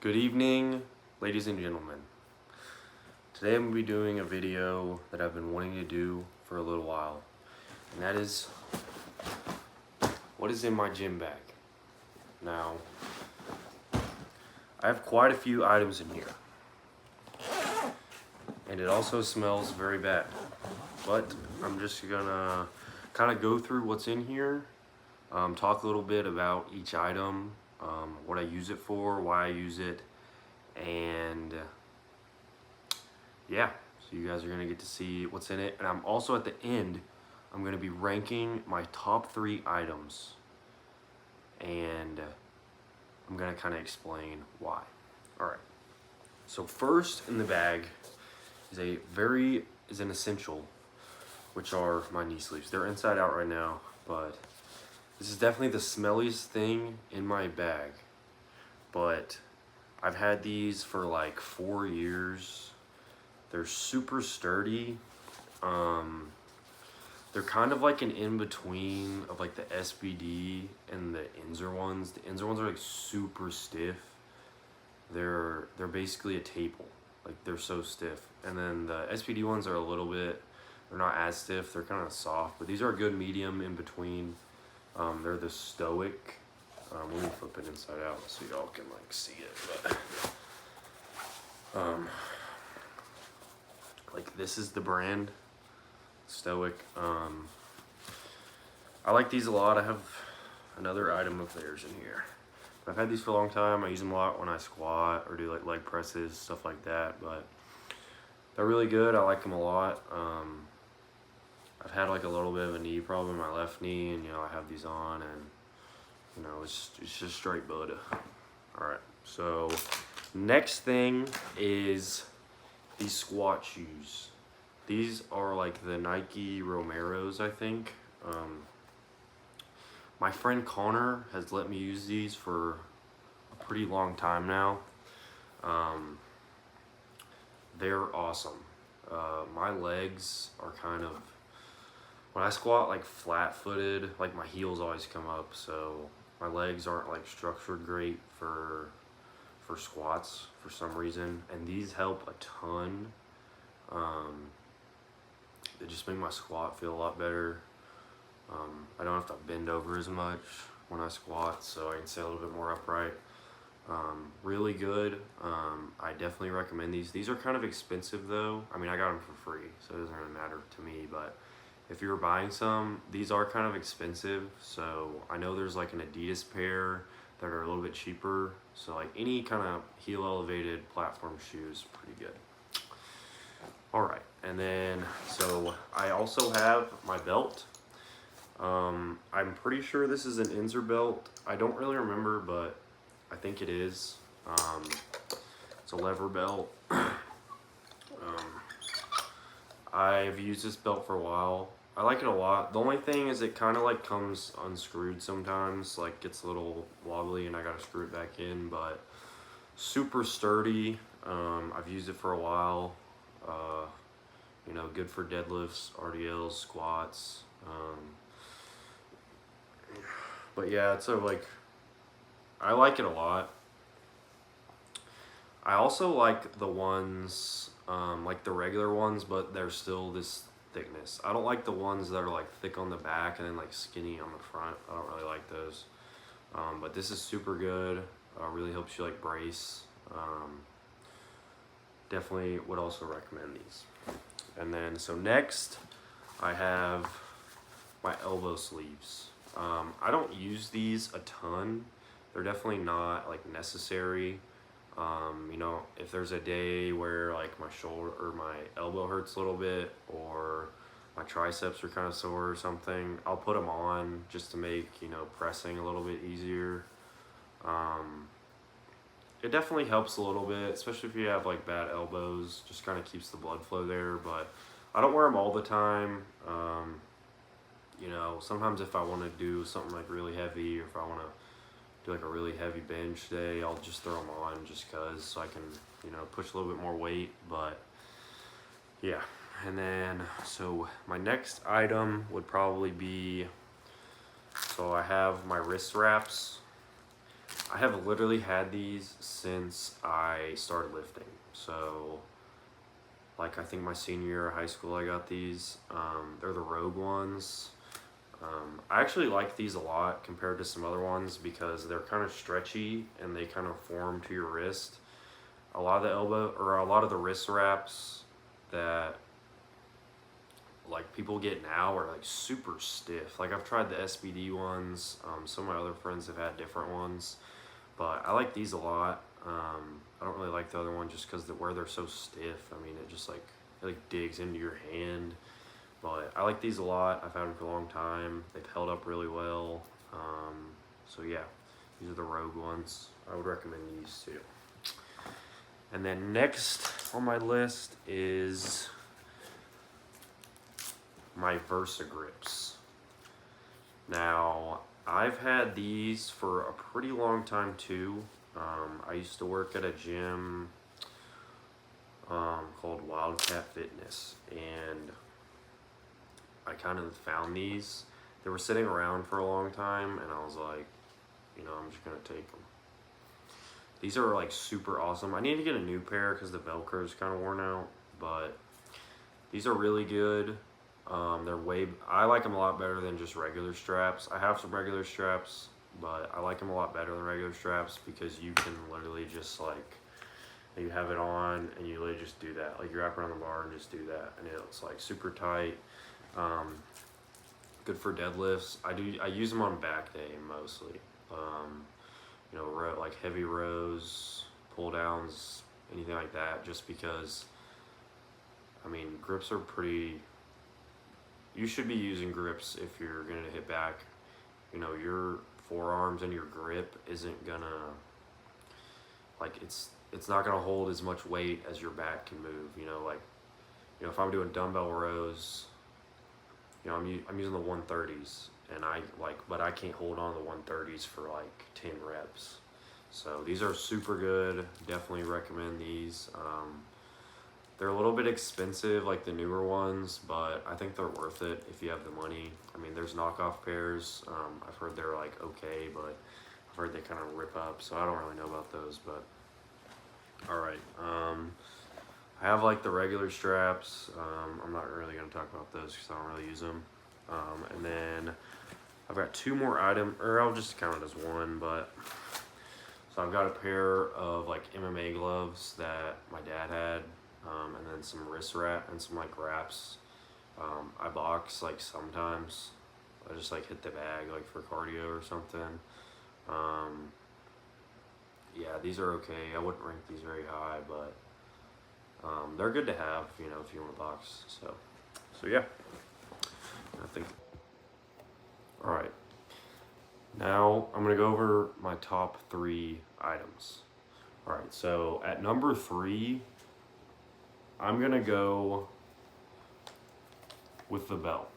Good evening, ladies and gentlemen. Today I'm going to be doing a video that I've been wanting to do for a little while, and that is what is in my gym bag. Now, I have quite a few items in here, and it also smells very bad, but I'm just gonna kind of go through what's in here, talk a little bit about each item, what I use it for, why I use it, and yeah, so you guys are gonna get to see what's in it. And I'm also at the end, I'm gonna be ranking my top 3 items, and I'm gonna kind of explain why. All right, so first in the bag is an essential, which are my knee sleeves. They're inside out right now, but this is definitely the smelliest thing in my bag. But I've had these for like 4 years. They're super sturdy. They're kind of like an in-between of like the SBD and the Inzer ones. The Inzer ones are like super stiff. They're basically a table. Like they're so stiff. And then the SBD ones are a little bit, they're not as stiff. They're kind of soft, but these are a good medium in between. They're the Stoic. Let me flip it inside out so y'all can like see it. But like this is the brand, Stoic. I like these a lot. I have another item of theirs in here. I've had these for a long time. I use them a lot when I squat or do like leg presses, stuff like that. But they're really good. I like them a lot. I've had like a little bit of a knee problem in my left knee, and I have these on, and it's just straight Buddha. All right, so next thing is these squat shoes. These are like the Nike Romeros, I think. My friend Connor has let me use these for a pretty long time now. They're awesome. My legs are kind of, when I squat like flat-footed, like my heels always come up, so my legs aren't like structured great for squats for some reason, and these help a ton. They just make my squat feel a lot better. I don't have to bend over as much when I squat, so I can stay a little bit more upright. Really good. I definitely recommend these. These are kind of expensive though. I mean, I got them for free, so it doesn't really matter to me, but if you're buying some, these are kind of expensive. So I know there's like an Adidas pair that are a little bit cheaper. So like any kind of heel elevated platform shoes, pretty good. All right, and then so I also have my belt. I'm pretty sure this is an Inzer belt. I don't really remember, but I think it is. It's a lever belt. I've used this belt for a while. I like it a lot. The only thing is it kind of like comes unscrewed sometimes, like gets a little wobbly and I gotta screw it back in, but super sturdy. I've used it for a while. Good for deadlifts, RDLs, squats. But yeah, it's I like it a lot. I also like the ones, like the regular ones, but they're still this thickness. I don't like the ones that are like thick on the back and then like skinny on the front. I don't really like those. But this is super good. Really helps you like brace. Definitely would also recommend these. And then so next I have my elbow sleeves. I don't use these a ton. They're definitely not like necessary. If there's a day where like my shoulder or my elbow hurts a little bit, or my triceps are kind of sore or something, I'll put them on just to make, pressing a little bit easier. It definitely helps a little bit, especially if you have like bad elbows, just kind of keeps the blood flow there, but I don't wear them all the time. Sometimes if I want to do something like really heavy, or if I want to do like a really heavy bench day, I'll just throw them on just cause, so I can, push a little bit more weight. But yeah, and then so my next item would probably be, so I have my wrist wraps. I have literally had these since I started lifting. So, like, I think my senior year of high school, I got these. They're the Rogue ones. I actually like these a lot compared to some other ones because they're kind of stretchy and they kind of form to your wrist. A lot of the elbow or a lot of the wrist wraps that like people get now are like super stiff. Like I've tried the SBD ones. Some of my other friends have had different ones, but I like these a lot. I don't really like the other one just because where they're so stiff. I mean, it just like digs into your hand. But I like these a lot. I've had them for a long time. They've held up really well. So yeah, these are the Rogue ones. I would recommend these too. And then next on my list is my Versa grips. Now, I've had these for a pretty long time too. I used to work at a gym called Wildcat Fitness, and I kind of found these. They were sitting around for a long time, and I was like, I'm just gonna take them. These are like super awesome. I need to get a new pair because the Velcro is kind of worn out, but these are really good. I like them a lot better than just regular straps. I have some regular straps, but I like them a lot better than regular straps because you can literally just like, you have it on and you literally just do that. Like you wrap around the bar and just do that, and it's like super tight. Good for deadlifts. I use them on back day mostly. Like heavy rows, pull downs, anything like that. Just because, I mean, grips are pretty. You should be using grips if you're gonna hit back. Your forearms and your grip isn't gonna it's not gonna hold as much weight as your back can move. If I'm doing dumbbell rows, I'm using the 130s, and but I can't hold on to the 130s for like 10 reps. So these are super good. Definitely recommend these. They're a little bit expensive, like the newer ones, but I think they're worth it if you have the money. I mean, there's knockoff pairs. I've heard they're like okay, but I've heard they kind of rip up, so I don't really know about those. But all right, I have like the regular straps. I'm not really gonna talk about those because I don't really use them. And then I've got two more items, or I'll just count it as one. But so I've got a pair of like MMA gloves that my dad had. And then some wrist wrap and some like wraps. I box like sometimes. I just like hit the bag like for cardio or something. Yeah, these are okay. I wouldn't rank these very high, but they're good to have, if you want to box. So yeah, I think. All right. Now I'm gonna go over my top 3 items. All right. So at number 3. I'm gonna go with the belt.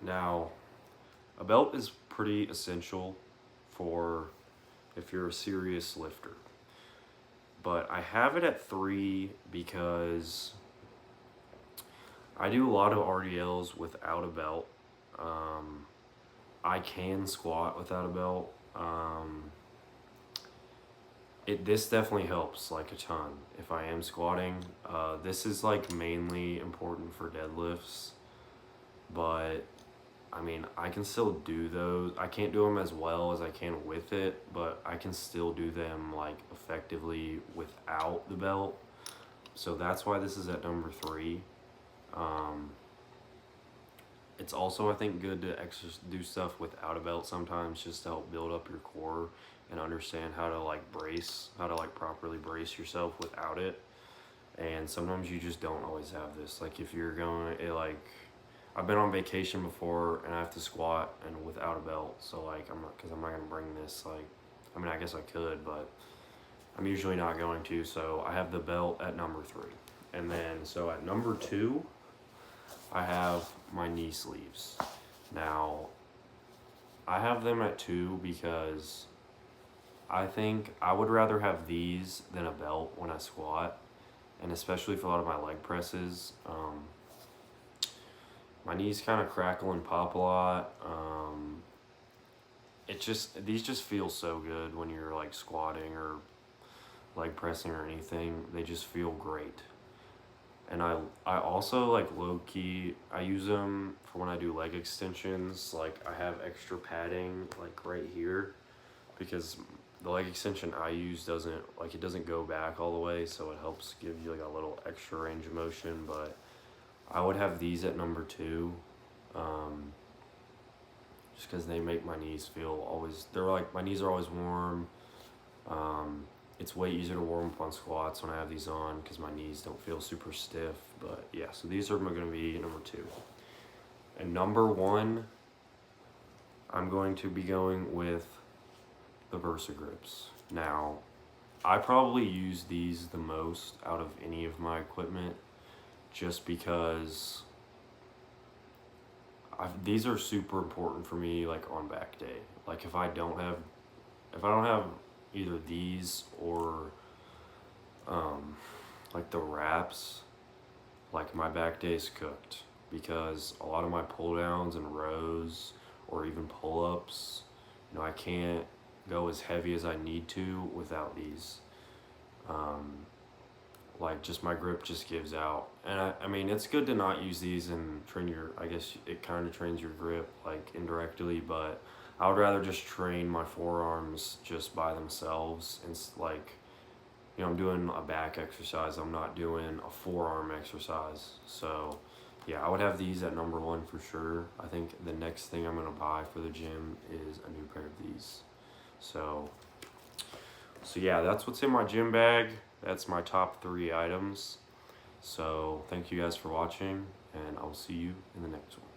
Now, a belt is pretty essential for if you're a serious lifter. But I have it at 3 because I do a lot of RDLs without a belt. I can squat without a belt. This definitely helps like a ton if I am squatting. This is like mainly important for deadlifts, but I mean, I can still do those. I can't do them as well as I can with it, but I can still do them like effectively without the belt. So that's why this is at number 3. It's also, I think, good to do stuff without a belt sometimes just to help build up your core and understand how to properly brace yourself without it. And sometimes you just don't always have this. Like if you're going, I've been on vacation before and I have to squat and without a belt. So I'm not gonna bring this. I guess I could, but I'm usually not going to. So I have the belt at number 3, and then so at number 2. I have my knee sleeves. Now, I have them at 2 because I think I would rather have these than a belt when I squat, and especially for a lot of my leg presses. My knees kind of crackle and pop a lot. these just feel so good when you're like squatting or leg pressing or anything. They just feel great. And I also like low key, I use them for when I do leg extensions. Like I have extra padding like right here because the leg extension I use it doesn't go back all the way, so it helps give you like a little extra range of motion. But I would have these at number 2, just because they make my knees feel always, they're like, my knees are always warm. It's way easier to warm up on squats when I have these on because my knees don't feel super stiff. But yeah, so these are going to be number 2. And number 1, I'm going to be going with the VersaGrips. Now, I probably use these the most out of any of my equipment just because these are super important for me like on back day. Like if I don't have either these or like the wraps, like my back day's cooked because a lot of my pull downs and rows or even pull ups, I can't go as heavy as I need to without these. Like just my grip just gives out, and I mean it's good to not use these and train your, I guess it kind of trains your grip like indirectly, but I would rather just train my forearms just by themselves. And like, I'm doing a back exercise, I'm not doing a forearm exercise. So yeah, I would have these at number 1 for sure. I think the next thing I'm gonna buy for the gym is a new pair of these. So yeah, that's what's in my gym bag. That's my top 3 items. So thank you guys for watching, and I'll see you in the next one.